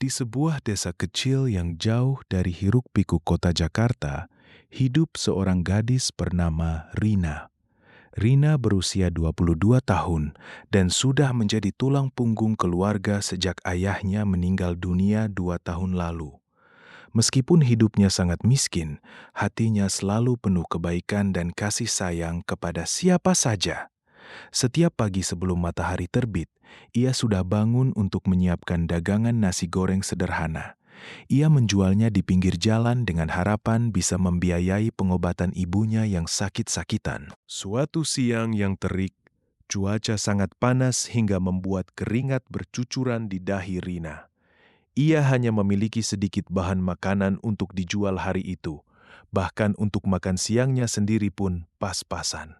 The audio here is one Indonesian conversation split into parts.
Di sebuah desa kecil yang jauh dari hiruk-pikuk kota Jakarta, hidup seorang gadis bernama Rina. Rina berusia 22 tahun dan sudah menjadi tulang punggung keluarga sejak ayahnya meninggal dunia 2 tahun lalu. Meskipun hidupnya sangat miskin, hatinya selalu penuh kebaikan dan kasih sayang kepada siapa saja. Setiap pagi sebelum matahari terbit, ia sudah bangun untuk menyiapkan dagangan nasi goreng sederhana. Ia menjualnya di pinggir jalan dengan harapan bisa membiayai pengobatan ibunya yang sakit-sakitan. Suatu siang yang terik, cuaca sangat panas hingga membuat keringat bercucuran di dahi Rina. Ia hanya memiliki sedikit bahan makanan untuk dijual hari itu. Bahkan untuk makan siangnya sendiri pun pas-pasan.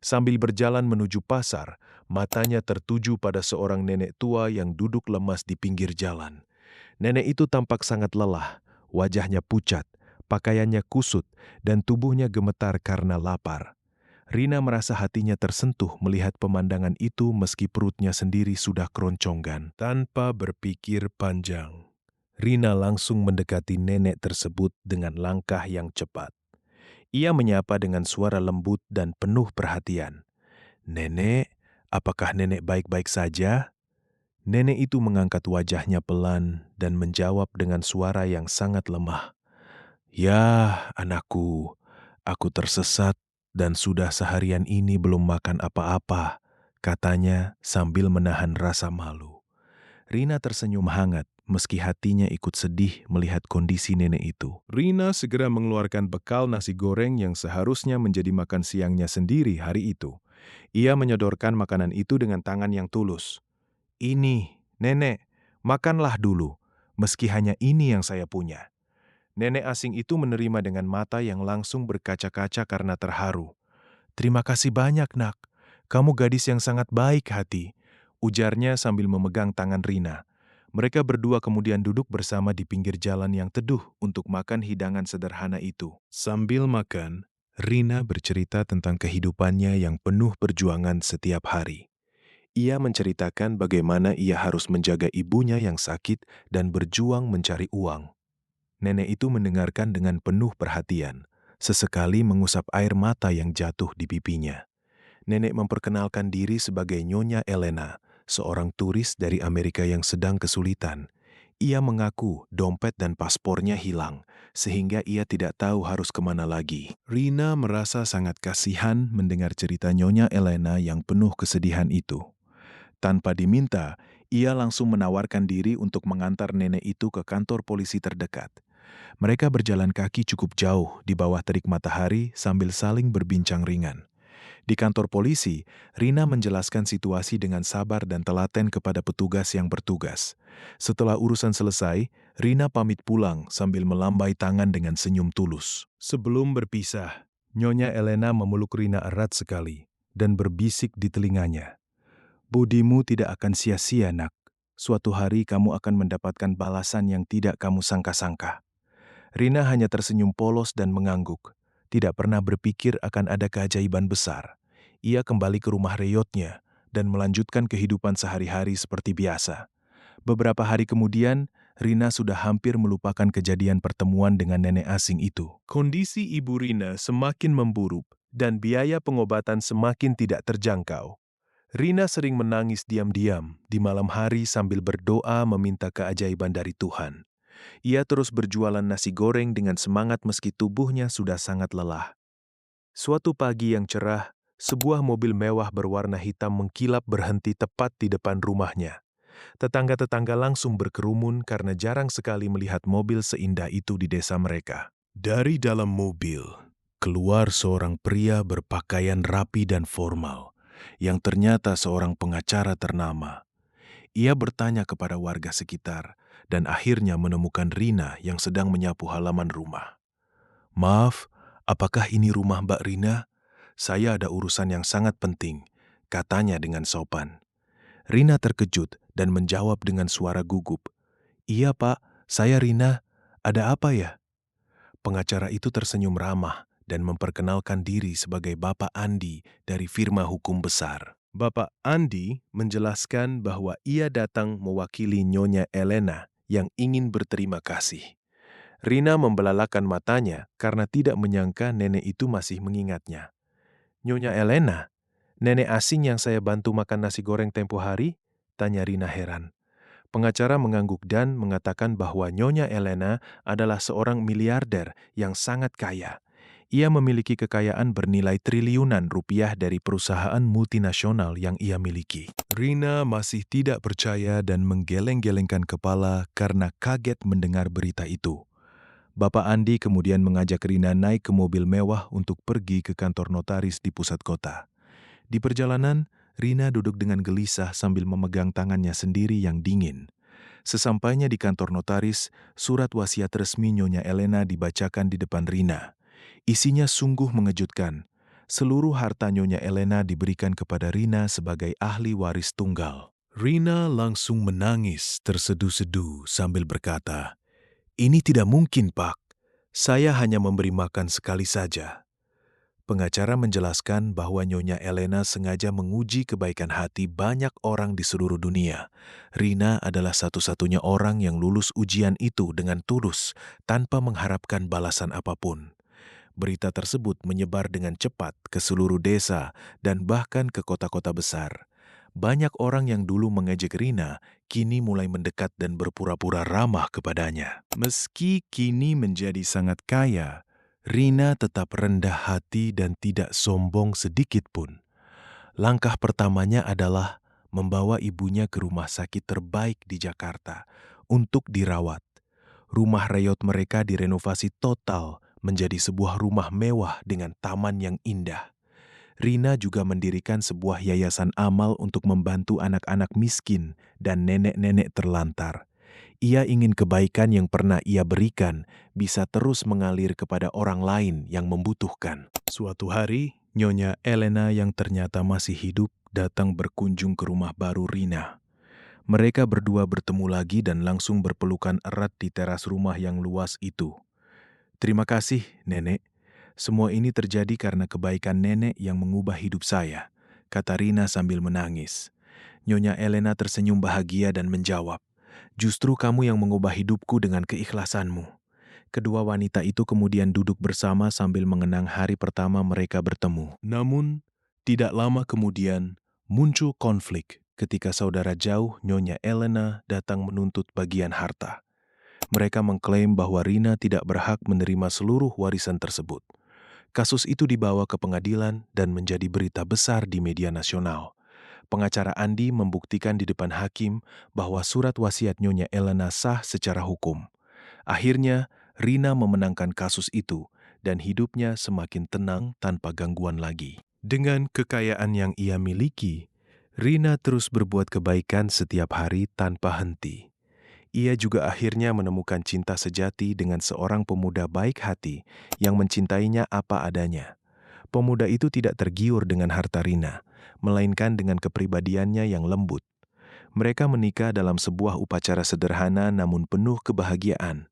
Sambil berjalan menuju pasar, matanya tertuju pada seorang nenek tua yang duduk lemas di pinggir jalan. Nenek itu tampak sangat lelah, wajahnya pucat, pakaiannya kusut, dan tubuhnya gemetar karena lapar. Rina merasa hatinya tersentuh melihat pemandangan itu meski perutnya sendiri sudah keroncongkan. Tanpa berpikir panjang, Rina langsung mendekati nenek tersebut dengan langkah yang cepat. Ia menyapa dengan suara lembut dan penuh perhatian. "Nenek, apakah nenek baik-baik saja?" Nenek itu mengangkat wajahnya pelan dan menjawab dengan suara yang sangat lemah. "Ya, anakku, aku tersesat dan sudah seharian ini belum makan apa-apa," katanya sambil menahan rasa malu. Rina tersenyum hangat meski hatinya ikut sedih melihat kondisi nenek itu. Rina segera mengeluarkan bekal nasi goreng yang seharusnya menjadi makan siangnya sendiri hari itu. Ia menyodorkan makanan itu dengan tangan yang tulus. "Ini, nenek, makanlah dulu, meski hanya ini yang saya punya." Nenek asing itu menerima dengan mata yang langsung berkaca-kaca karena terharu. "Terima kasih banyak, nak. Kamu gadis yang sangat baik hati," ujarnya sambil memegang tangan Rina. Mereka berdua kemudian duduk bersama di pinggir jalan yang teduh untuk makan hidangan sederhana itu. Sambil makan, Rina bercerita tentang kehidupannya yang penuh perjuangan setiap hari. Ia menceritakan bagaimana ia harus menjaga ibunya yang sakit dan berjuang mencari uang. Nenek itu mendengarkan dengan penuh perhatian, sesekali mengusap air mata yang jatuh di pipinya. Nenek memperkenalkan diri sebagai Nyonya Elena, seorang turis dari Amerika yang sedang kesulitan. Ia mengaku dompet dan paspornya hilang, sehingga ia tidak tahu harus kemana lagi. Rina merasa sangat kasihan mendengar cerita Nyonya Elena yang penuh kesedihan itu. Tanpa diminta, ia langsung menawarkan diri untuk mengantar nenek itu ke kantor polisi terdekat. Mereka berjalan kaki cukup jauh di bawah terik matahari sambil saling berbincang ringan. Di kantor polisi, Rina menjelaskan situasi dengan sabar dan telaten kepada petugas yang bertugas. Setelah urusan selesai, Rina pamit pulang sambil melambai tangan dengan senyum tulus. Sebelum berpisah, Nyonya Elena memeluk Rina erat sekali dan berbisik di telinganya. "Budimu tidak akan sia-sia, nak. Suatu hari kamu akan mendapatkan balasan yang tidak kamu sangka-sangka." Rina hanya tersenyum polos dan mengangguk, tidak pernah berpikir akan ada keajaiban besar. Ia kembali ke rumah reyotnya dan melanjutkan kehidupan sehari-hari seperti biasa. Beberapa hari kemudian, Rina sudah hampir melupakan kejadian pertemuan dengan nenek asing itu. Kondisi ibu Rina semakin memburuk dan biaya pengobatan semakin tidak terjangkau. Rina sering menangis diam-diam di malam hari sambil berdoa meminta keajaiban dari Tuhan. Ia terus berjualan nasi goreng dengan semangat meski tubuhnya sudah sangat lelah. Suatu pagi yang cerah, sebuah mobil mewah berwarna hitam mengkilap berhenti tepat di depan rumahnya. Tetangga-tetangga langsung berkerumun karena jarang sekali melihat mobil seindah itu di desa mereka. Dari dalam mobil, keluar seorang pria berpakaian rapi dan formal, yang ternyata seorang pengacara ternama. Ia bertanya kepada warga sekitar dan akhirnya menemukan Rina yang sedang menyapu halaman rumah. "Maaf, apakah ini rumah Mbak Rina? Saya ada urusan yang sangat penting," katanya dengan sopan. Rina terkejut dan menjawab dengan suara gugup. "Iya Pak, saya Rina. Ada apa ya?" Pengacara itu tersenyum ramah dan memperkenalkan diri sebagai Bapak Andi dari firma hukum besar. Bapak Andi menjelaskan bahwa ia datang mewakili Nyonya Elena yang ingin berterima kasih. Rina membelalakan matanya karena tidak menyangka nenek itu masih mengingatnya. "Nyonya Elena, nenek asing yang saya bantu makan nasi goreng tempo hari?" tanya Rina heran. Pengacara mengangguk dan mengatakan bahwa Nyonya Elena adalah seorang miliarder yang sangat kaya. Ia memiliki kekayaan bernilai triliunan rupiah dari perusahaan multinasional yang ia miliki. Rina masih tidak percaya dan menggeleng-gelengkan kepala karena kaget mendengar berita itu. Bapak Andi kemudian mengajak Rina naik ke mobil mewah untuk pergi ke kantor notaris di pusat kota. Di perjalanan, Rina duduk dengan gelisah sambil memegang tangannya sendiri yang dingin. Sesampainya di kantor notaris, surat wasiat resmi Nyonya Elena dibacakan di depan Rina. Isinya sungguh mengejutkan. Seluruh harta Nyonya Elena diberikan kepada Rina sebagai ahli waris tunggal. Rina langsung menangis terseduh-seduh sambil berkata, "Ini tidak mungkin, Pak. Saya hanya memberi makan sekali saja." Pengacara menjelaskan bahwa Nyonya Elena sengaja menguji kebaikan hati banyak orang di seluruh dunia. Rina adalah satu-satunya orang yang lulus ujian itu dengan tulus tanpa mengharapkan balasan apapun. Berita tersebut menyebar dengan cepat ke seluruh desa dan bahkan ke kota-kota besar. Banyak orang yang dulu mengejek Rina kini mulai mendekat dan berpura-pura ramah kepadanya. Meski kini menjadi sangat kaya, Rina tetap rendah hati dan tidak sombong sedikit pun. Langkah pertamanya adalah membawa ibunya ke rumah sakit terbaik di Jakarta untuk dirawat. Rumah reyot mereka direnovasi total menjadi sebuah rumah mewah dengan taman yang indah. Rina juga mendirikan sebuah yayasan amal untuk membantu anak-anak miskin dan nenek-nenek terlantar. Ia ingin kebaikan yang pernah ia berikan bisa terus mengalir kepada orang lain yang membutuhkan. Suatu hari, Nyonya Elena yang ternyata masih hidup datang berkunjung ke rumah baru Rina. Mereka berdua bertemu lagi dan langsung berpelukan erat di teras rumah yang luas itu. "Terima kasih, Nenek. Semua ini terjadi karena kebaikan Nenek yang mengubah hidup saya," kata Rina sambil menangis. Nyonya Elena tersenyum bahagia dan menjawab, "Justru kamu yang mengubah hidupku dengan keikhlasanmu." Kedua wanita itu kemudian duduk bersama sambil mengenang hari pertama mereka bertemu. Namun, tidak lama kemudian muncul konflik ketika saudara jauh Nyonya Elena datang menuntut bagian harta. Mereka mengklaim bahwa Rina tidak berhak menerima seluruh warisan tersebut. Kasus itu dibawa ke pengadilan dan menjadi berita besar di media nasional. Pengacara Andi membuktikan di depan hakim bahwa surat wasiat Nyonya Elena sah secara hukum. Akhirnya, Rina memenangkan kasus itu dan hidupnya semakin tenang tanpa gangguan lagi. Dengan kekayaan yang ia miliki, Rina terus berbuat kebaikan setiap hari tanpa henti. Ia juga akhirnya menemukan cinta sejati dengan seorang pemuda baik hati yang mencintainya apa adanya. Pemuda itu tidak tergiur dengan harta Rina, melainkan dengan kepribadiannya yang lembut. Mereka menikah dalam sebuah upacara sederhana namun penuh kebahagiaan.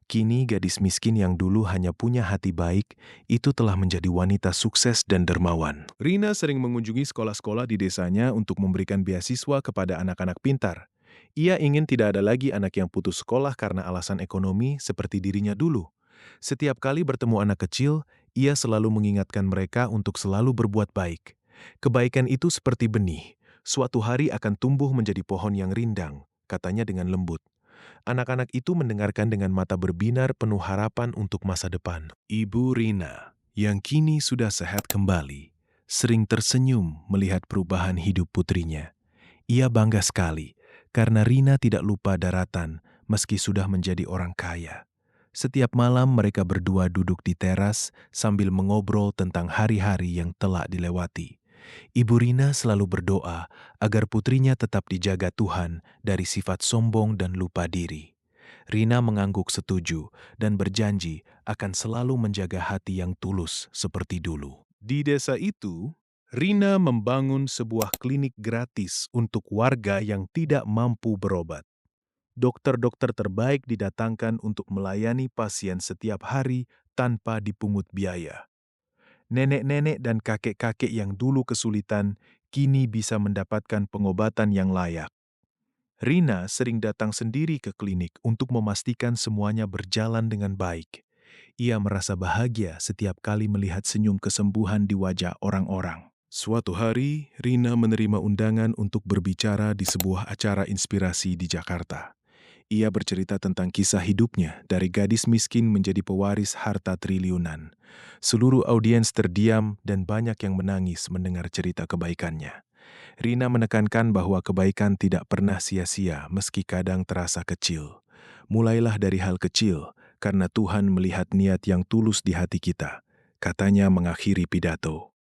Kini gadis miskin yang dulu hanya punya hati baik, itu telah menjadi wanita sukses dan dermawan. Rina sering mengunjungi sekolah-sekolah di desanya untuk memberikan beasiswa kepada anak-anak pintar. Ia ingin tidak ada lagi anak yang putus sekolah karena alasan ekonomi seperti dirinya dulu. Setiap kali bertemu anak kecil, ia selalu mengingatkan mereka untuk selalu berbuat baik. Kebaikan itu seperti benih. Suatu hari akan tumbuh menjadi pohon yang rindang, katanya dengan lembut. Anak-anak itu mendengarkan dengan mata berbinar penuh harapan untuk masa depan. Ibu Rina, yang kini sudah sehat kembali, sering tersenyum melihat perubahan hidup putrinya. Ia bangga sekali karena Rina tidak lupa daratan meski sudah menjadi orang kaya. Setiap malam mereka berdua duduk di teras sambil mengobrol tentang hari-hari yang telah dilewati. Ibu Rina selalu berdoa agar putrinya tetap dijaga Tuhan dari sifat sombong dan lupa diri. Rina mengangguk setuju dan berjanji akan selalu menjaga hati yang tulus seperti dulu. Di desa itu, Rina membangun sebuah klinik gratis untuk warga yang tidak mampu berobat. Dokter-dokter terbaik didatangkan untuk melayani pasien setiap hari tanpa dipungut biaya. Nenek-nenek dan kakek-kakek yang dulu kesulitan kini bisa mendapatkan pengobatan yang layak. Rina sering datang sendiri ke klinik untuk memastikan semuanya berjalan dengan baik. Ia merasa bahagia setiap kali melihat senyum kesembuhan di wajah orang-orang. Suatu hari, Rina menerima undangan untuk berbicara di sebuah acara inspirasi di Jakarta. Ia bercerita tentang kisah hidupnya dari gadis miskin menjadi pewaris harta triliunan. Seluruh audiens terdiam dan banyak yang menangis mendengar cerita kebaikannya. Rina menekankan bahwa kebaikan tidak pernah sia-sia meski kadang terasa kecil. Mulailah dari hal kecil, karena Tuhan melihat niat yang tulus di hati kita, katanya mengakhiri pidato.